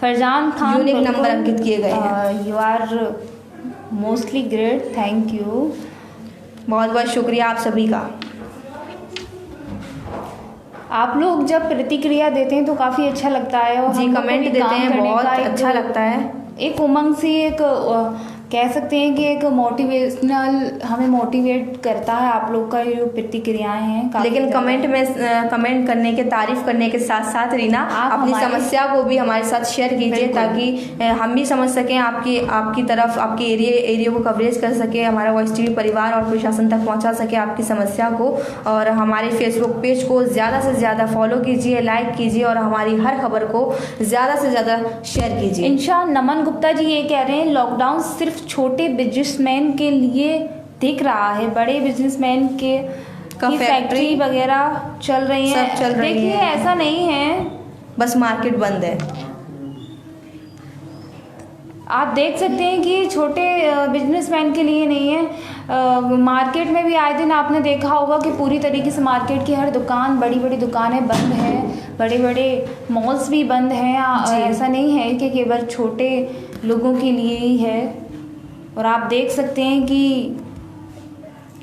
S1: फरजान खान,
S2: यूनिक नंबर अंकित किए गए हैं।
S1: You are mostly great, thank you,
S2: बहुत बहुत शुक्रिया आप सभी का।
S1: आप लोग जब प्रतिक्रिया देते हैं तो काफ़ी अच्छा लगता है और
S2: जी, कमेंट देते हैं, बहुत अच्छा लगता है।
S1: एक उमंग सी, एक कह सकते हैं कि एक मोटिवेशनल, हमें मोटिवेट करता है आप लोग का जो प्रतिक्रियाएं हैं।
S2: लेकिन कमेंट करने के, तारीफ करने के साथ साथ रीना, अपनी समस्या को भी हमारे साथ शेयर कीजिए ताकि हम भी समझ सकें, आपकी तरफ, आपके एरिया को कवरेज कर सके, हमारा वॉइस टीवी परिवार और प्रशासन तक पहुंचा सके आपकी समस्या को। और हमारे फेसबुक पेज को ज़्यादा से ज़्यादा फॉलो कीजिए, लाइक कीजिए और हमारी हर खबर को ज़्यादा से ज़्यादा शेयर कीजिए।
S1: इंशा नमन गुप्ता जी ये कह रहे हैं लॉकडाउन सिर्फ छोटे बिजनेसमैन के लिए दिख रहा है, बड़े बिजनेसमैन की फैक्ट्री वगैरह चल रही है,
S2: सब चल रही है।
S1: देखिए ऐसा नहीं है,
S2: बस मार्केट बंद है।
S1: आप देख सकते हैं कि छोटे बिजनेसमैन के लिए नहीं है। मार्केट में भी आए दिन आपने देखा होगा कि पूरी तरीके से मार्केट की हर दुकान, बड़ी बड़ी दुकानें बंद हैं, बड़े बड़े मॉल्स भी बंद हैं। ऐसा नहीं है कि केवल छोटे लोगों के लिए ही है। और आप देख सकते हैं कि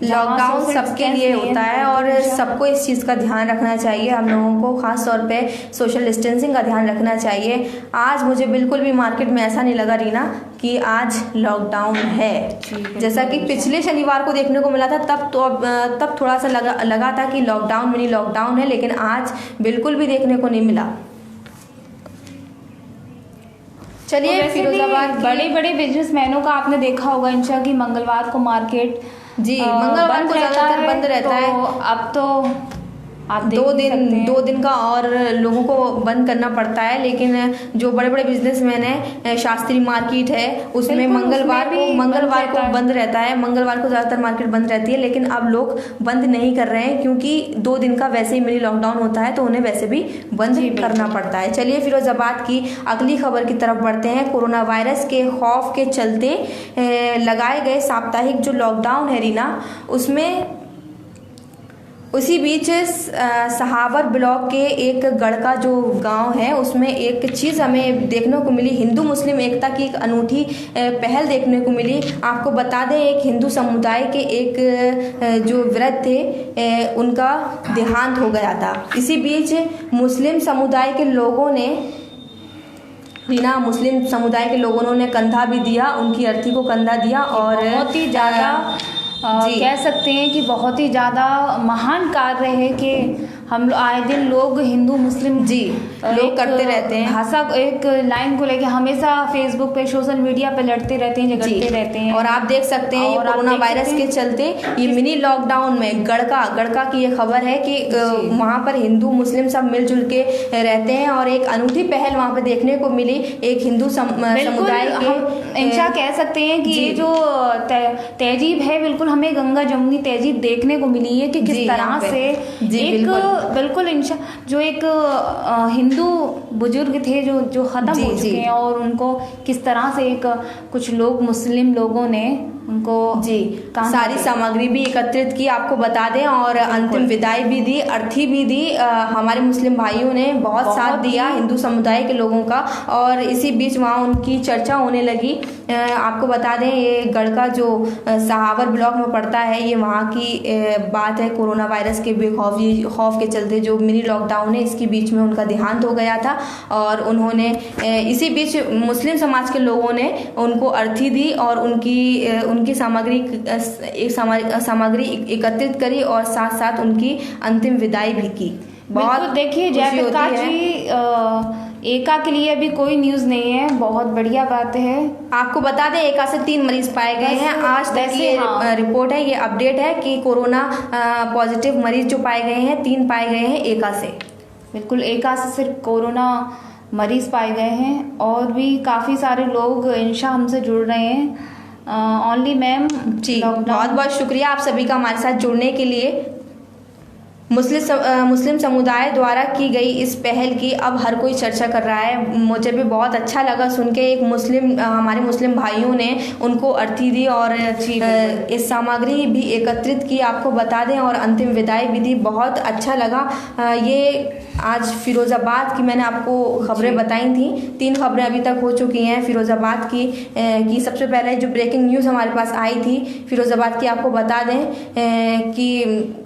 S2: लॉकडाउन सबके लिए होता है और सबको इस चीज़ का ध्यान रखना चाहिए। हम लोगों को ख़ास तौर पे सोशल डिस्टेंसिंग का ध्यान रखना चाहिए। आज मुझे बिल्कुल भी मार्केट में ऐसा नहीं लगा रीना कि आज लॉकडाउन है। जैसा कि पिछले शनिवार को देखने को मिला था, तब थोड़ा सा लगा था कि लॉकडाउन मिनी लॉकडाउन है, लेकिन आज बिल्कुल भी देखने को नहीं मिला। चलिए, फिरोजाबाद
S1: बड़े बड़े बिजनेसमैनों का आपने देखा होगा इंशा की मंगलवार को मार्केट
S2: मंगलवार को ज़्यादातर बंद रहता है।
S1: अब तो आप
S2: 2 दिन का और लोगों को बंद करना पड़ता है। लेकिन जो बड़े बड़े बिजनेसमैन हैं, शास्त्री मार्केट है, उसमें मंगलवार को बंद रहता है। मंगलवार को ज़्यादातर मार्केट बंद रहती है, लेकिन अब लोग बंद नहीं कर रहे हैं क्योंकि 2 दिन का वैसे ही मिनी लॉकडाउन होता है तो उन्हें वैसे भी बंद करना पड़ता है। चलिए, फिरोजाबाद की अगली खबर की तरफ बढ़ते हैं। कोरोना वायरस के खौफ के चलते लगाए गए साप्ताहिक जो लॉकडाउन है रीना, उसमें उसी बीच सहावर ब्लॉक के एक गढ़का जो गांव है उसमें एक चीज़ हमें देखने को मिली, हिंदू मुस्लिम एकता की एक अनूठी पहल देखने को मिली। आपको बता दें, एक हिंदू समुदाय के एक जो वृद्ध थे उनका देहांत हो गया था। इसी बीच मुस्लिम समुदाय के लोगों ने मुस्लिम समुदाय के लोगों ने कंधा भी दिया, उनकी अर्थी को कंधा दिया और
S1: बहुत ही ज़्यादा कह सकते हैं कि बहुत ही ज़्यादा महान कार्य है कि हम आए दिन लोग हिंदू मुस्लिम
S2: लोग करते रहते हैं।
S1: भाषा एक लाइन को लेके हमेशा फेसबुक पे सोशल मीडिया पे लड़ते रहते हैं, झगड़ते रहते हैं।
S2: और आप देख सकते हैं ये कोरोना वायरस के चलते ये मिनी लॉकडाउन में गढ़का की ये खबर है कि वहाँ पर हिंदू मुस्लिम सब मिलजुल के रहते हैं और एक अनूठी पहल वहाँ पे देखने को मिली। एक हिंदू समुदाय के
S1: इंशा कह सकते हैं कि ये जो तहजीब है, बिल्कुल हमें गंगा जमुनी तहजीब देखने को मिली है कि किस तरह से एक बिल्कुल इंशा जो एक हिंदू बुजुर्ग थे जो ख़त्म हो चुके हैं और उनको किस तरह से एक कुछ लोग मुस्लिम लोगों ने उनको
S2: सारी सामग्री भी एकत्रित की, आपको बता दें, और अंतिम विदाई भी दी, अर्थी भी दी। हमारे मुस्लिम भाइयों ने बहुत साथ दिया हिंदू समुदाय के लोगों का। और इसी बीच वहाँ उनकी चर्चा होने लगी। आपको बता दें ये गढ़का जो सहावर ब्लॉक में पड़ता है, ये वहाँ की बात है। कोरोना वायरस के खौफ के चलते जो मिनी लॉकडाउन है इसके बीच में उनका देहांत हो गया था और उन्होंने इसी बीच मुस्लिम समाज के लोगों ने उनको अर्थी दी और उनकी सामग्री एकत्रित करी और साथ साथ उनकी अंतिम विदाई भी की।
S1: बहुत देखिए जयप्रकाश जी, एका के लिए अभी कोई न्यूज़ नहीं है, बहुत बढ़िया बात है।
S2: आपको बता दें एका से 3 मरीज पाए गए हैं आज तक। ये रिपोर्ट है, ये अपडेट है कि कोरोना पॉजिटिव मरीज जो पाए गए हैं 3 पाए गए हैं एका से।
S1: बिल्कुल, एका से सिर्फ कोरोना मरीज पाए गए हैं और भी काफ़ी सारे लोग इंशा हमसे जुड़ रहे हैं। ओनली मैम
S2: जी, बहुत बहुत शुक्रिया आप सभी का हमारे साथ जुड़ने के लिए। मुस्लिम समुदाय द्वारा की गई इस पहल की अब हर कोई चर्चा कर रहा है। मुझे भी बहुत अच्छा लगा सुन के, एक हमारे मुस्लिम भाइयों ने उनको अर्थी दी और इस सामग्री भी एकत्रित की, आपको बता दें, और अंतिम विदाई भी दी। बहुत अच्छा लगा। ये आज फिरोज़ाबाद की मैंने आपको खबरें बताई थी, 3 खबरें अभी तक हो चुकी हैं फिरोज़ाबाद की सबसे पहले जो ब्रेकिंग न्यूज़ हमारे पास आई थी फिरोज़ाबाद की, आपको बता दें कि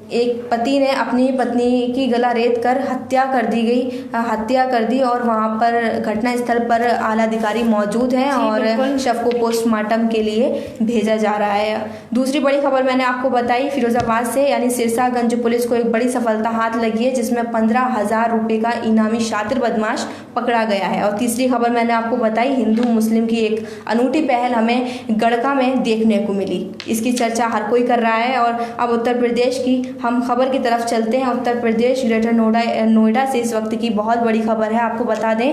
S2: एक पति ने अपनी पत्नी की गला रेत कर हत्या कर दी और वहाँ पर घटना स्थल पर आला अधिकारी मौजूद हैं और शव को पोस्टमार्टम के लिए भेजा जा रहा है। दूसरी बड़ी खबर मैंने आपको बताई फिरोज़ाबाद से, यानी सिरसागंज पुलिस को एक बड़ी सफलता हाथ लगी है जिसमें 15,000 रुपये का इनामी शातिर बदमाश पकड़ा गया है। और तीसरी खबर मैंने आपको बताई हिंदू मुस्लिम की एक अनूठी पहल हमें गढ़का में देखने को मिली। इसकी चर्चा हर कोई कर रहा है। और अब उत्तर प्रदेश की हम खबर की तरफ चलते हैं। उत्तर प्रदेश ग्रेटर नोएडा से इस वक्त की बहुत बड़ी खबर है। आपको बता दें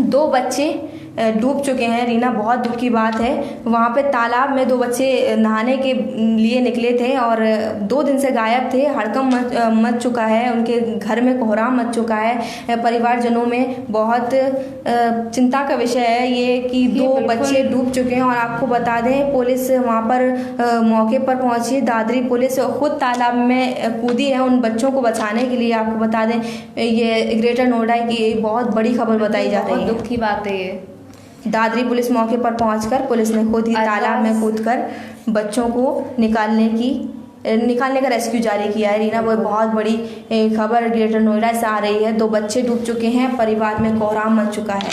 S2: 2 बच्चे डूब चुके हैं। रीना, बहुत दुख की बात है। वहाँ पे तालाब में 2 बच्चे नहाने के लिए निकले थे और 2 दिन से गायब थे। हड़कंप मच चुका है, उनके घर में कोहराम मच चुका है। परिवारजनों में बहुत चिंता का विषय है ये कि 2 बच्चे डूब चुके हैं। और आपको बता दें पुलिस वहाँ पर मौके पर पहुँची, दादरी पुलिस खुद तालाब में कूदी है उन बच्चों को बचाने के लिए। आपको बता दें ये ग्रेटर नोएडा की बहुत बड़ी खबर बताई जा रही है।
S1: दुख की बात है ये।
S2: दादरी पुलिस मौके पर पहुंचकर पुलिस ने खुद ही तालाब में कूदकर बच्चों को निकालने का रेस्क्यू जारी किया है। रीना, वो बहुत बड़ी खबर ग्रेटर नोएडा से आ रही है। 2 बच्चे डूब चुके हैं, परिवार में कोहराम मच चुका है।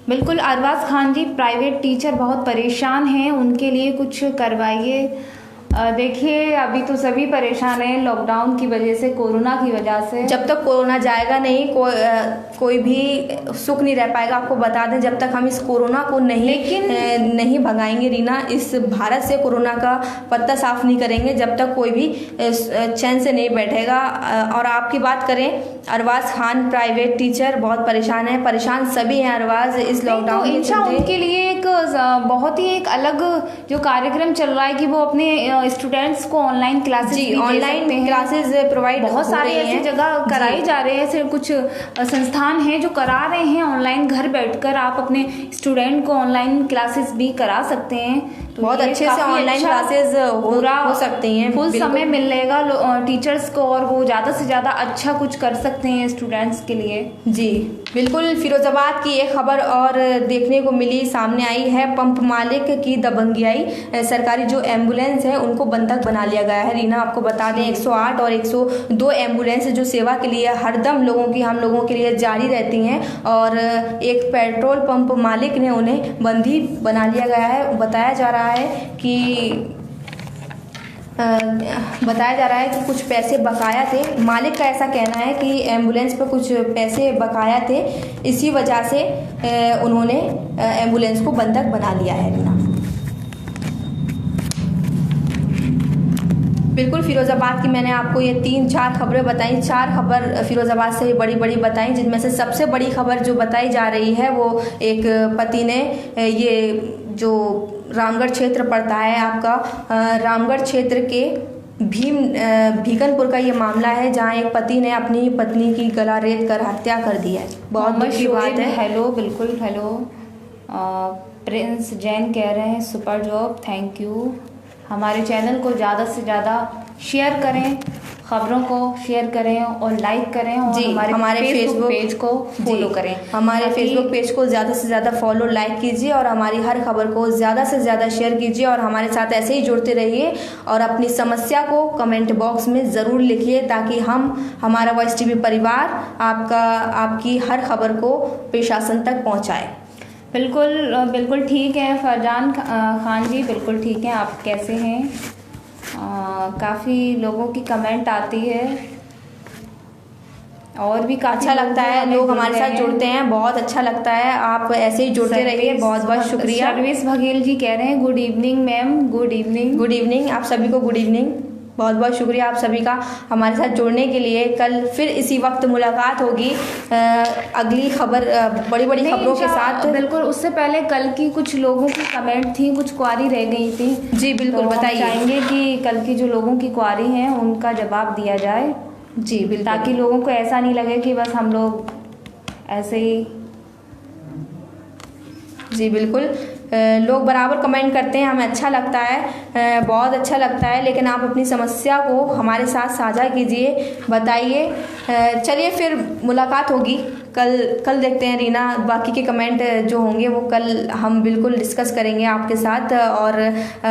S1: बिल्कुल, अरबाज खान जी प्राइवेट टीचर बहुत परेशान हैं, उनके लिए कुछ करवाइए। देखिए अभी तो सभी परेशान हैं लॉकडाउन की वजह से, कोरोना की वजह से।
S2: जब तक कोरोना जाएगा नहीं कोई भी सुख नहीं रह पाएगा। आपको बता दें जब तक हम इस कोरोना को नहीं भगाएंगे रीना, इस भारत से कोरोना का पत्ता साफ नहीं करेंगे, जब तक कोई भी चैन से नहीं बैठेगा। और आपकी बात करें अरबाज खान प्राइवेट टीचर बहुत परेशान है, परेशान सभी हैं अरबाज इस लॉकडाउन
S1: के चलते। उनके लिए एक बहुत ही एक अलग जो कार्यक्रम चल रहा है कि वो अपने स्टूडेंट्स को ऑनलाइन क्लासेस
S2: जी, ऑनलाइन क्लासेस प्रोवाइड
S1: बहुत सारे ऐसी जगह कराई जा रहे हैं। ऐसे कुछ संस्थान हैं जो करा रहे हैं ऑनलाइन, घर बैठकर आप अपने स्टूडेंट को ऑनलाइन क्लासेस भी करा सकते हैं। तो
S2: बहुत अच्छे से ऑनलाइन क्लासेस हो सकती हैं,
S1: फुल समय मिलेगा टीचर्स को और वो ज़्यादा से ज़्यादा अच्छा कुछ कर सकते हैं स्टूडेंट्स के लिए।
S2: जी बिल्कुल। फिरोजाबाद की एक खबर और देखने को मिली, सामने आई है, पंप मालिक की दबंगियाई, सरकारी जो एम्बुलेंस है उनको बंधक बना लिया गया है। रीना आपको बता दें 108 और 102 एम्बुलेंस जो सेवा के लिए हरदम हम लोगों के लिए जारी रहती हैं, और एक पेट्रोल पंप मालिक ने उन्हें बंदी बना लिया गया है। बताया जा रहा है कि कुछ पैसे बकाया थे। मालिक का ऐसा कहना है कि एम्बुलेंस पर कुछ पैसे बकाया थे, इसी वजह से उन्होंने एम्बुलेंस को बंधक बना लिया है। रीना बिल्कुल। फिरोज़ाबाद की मैंने आपको ये 3-4 खबरें बताई, 4 खबर फिरोज़ाबाद से बड़ी बड़ी बताई, जिनमें से सबसे बड़ी खबर जो बताई जा रही है वो एक पति ने, ये जो रामगढ़ क्षेत्र पड़ता है आपका, रामगढ़ क्षेत्र के भीकनपुर का ये मामला है, जहां एक पति ने अपनी पत्नी की गला रेत कर हत्या कर दी है। बहुत दुख की बात है।
S1: हेलो, बिल्कुल हेलो। प्रिंस जैन कह रहे हैं सुपर जॉब, थैंक यू। हमारे चैनल को ज़्यादा से ज़्यादा शेयर करें, खबरों को शेयर करें और लाइक करें, और
S2: जी हमारे फेसबुक
S1: पेज को फॉलो करें।
S2: हमारे फेसबुक पेज को ज़्यादा से ज़्यादा फॉलो लाइक कीजिए, और हमारी हर खबर को ज़्यादा से ज़्यादा शेयर कीजिए, और हमारे साथ ऐसे ही जुड़ते रहिए, और अपनी समस्या को कमेंट बॉक्स में ज़रूर लिखिए, ताकि हमारा वॉइस टीवी परिवार आपकी हर खबर को प्रशासन तक पहुँचाए।
S1: बिल्कुल ठीक है फरजान खान जी, बिल्कुल ठीक है। आप कैसे हैं? काफ़ी लोगों की कमेंट आती है और भी काफ़ी
S2: अच्छा लगता है, लोग हमारे साथ जुड़ते हैं, बहुत अच्छा लगता है। आप ऐसे ही जुड़ते रहिए, बहुत बहुत शुक्रिया।
S1: सर्विस बघेल जी कह रहे हैं good evening ma'am, good evening.
S2: Good evening आप सभी को, गुड इवनिंग। बहुत बहुत शुक्रिया आप सभी का हमारे साथ जुड़ने के लिए। कल फिर इसी वक्त मुलाकात होगी अगली खबर, बड़ी बड़ी खबरों के साथ।
S1: बिल्कुल, उससे पहले कल की कुछ लोगों की कमेंट थी, कुछ क्वारी रह गई थी।
S2: जी बिल्कुल, बताइए।
S1: चाहेंगे कि कल की जो लोगों की क्वारी हैं उनका जवाब दिया जाए।
S2: जी बिल्कुल,
S1: ताकि लोगों को ऐसा नहीं लगे कि बस हम लोग ऐसे ही।
S2: जी बिल्कुल, लोग बराबर कमेंट करते हैं, हमें अच्छा लगता है, बहुत अच्छा लगता है, लेकिन आप अपनी समस्या को हमारे साथ साझा कीजिए, बताइए। चलिए फिर मुलाकात होगी कल देखते हैं रीना, बाकी के कमेंट जो होंगे वो कल हम बिल्कुल डिस्कस करेंगे आपके साथ। और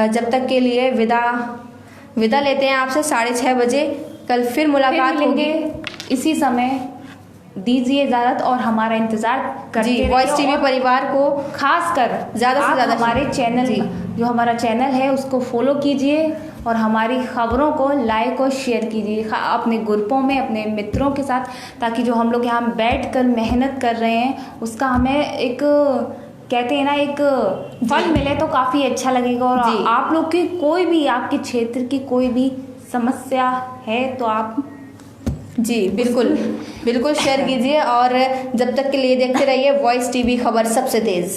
S2: जब तक के लिए विदा लेते हैं आपसे 6:30 बजे। कल फिर मुलाकात होगी
S1: इसी समय। दीजिए इजाज़त और हमारा इंतज़ार करते रहिए।
S2: वॉइस टीवी परिवार को
S1: खासकर
S2: ज़्यादा से ज़्यादा
S1: हमारे चैनल, जो हमारा चैनल है उसको फॉलो कीजिए, और हमारी खबरों को लाइक और शेयर कीजिए अपने ग्रुपों में, अपने मित्रों के साथ, ताकि जो हम लोग यहाँ बैठकर मेहनत कर रहे हैं उसका हमें एक, कहते हैं ना, एक फल मिले तो काफ़ी अच्छा लगेगा। और आप लोग की कोई भी, आपके क्षेत्र की कोई भी समस्या है तो आप
S2: जी बिल्कुल शेयर कीजिए। और जब तक के लिए देखते रहिए वॉइस टीवी, खबर सबसे तेज़।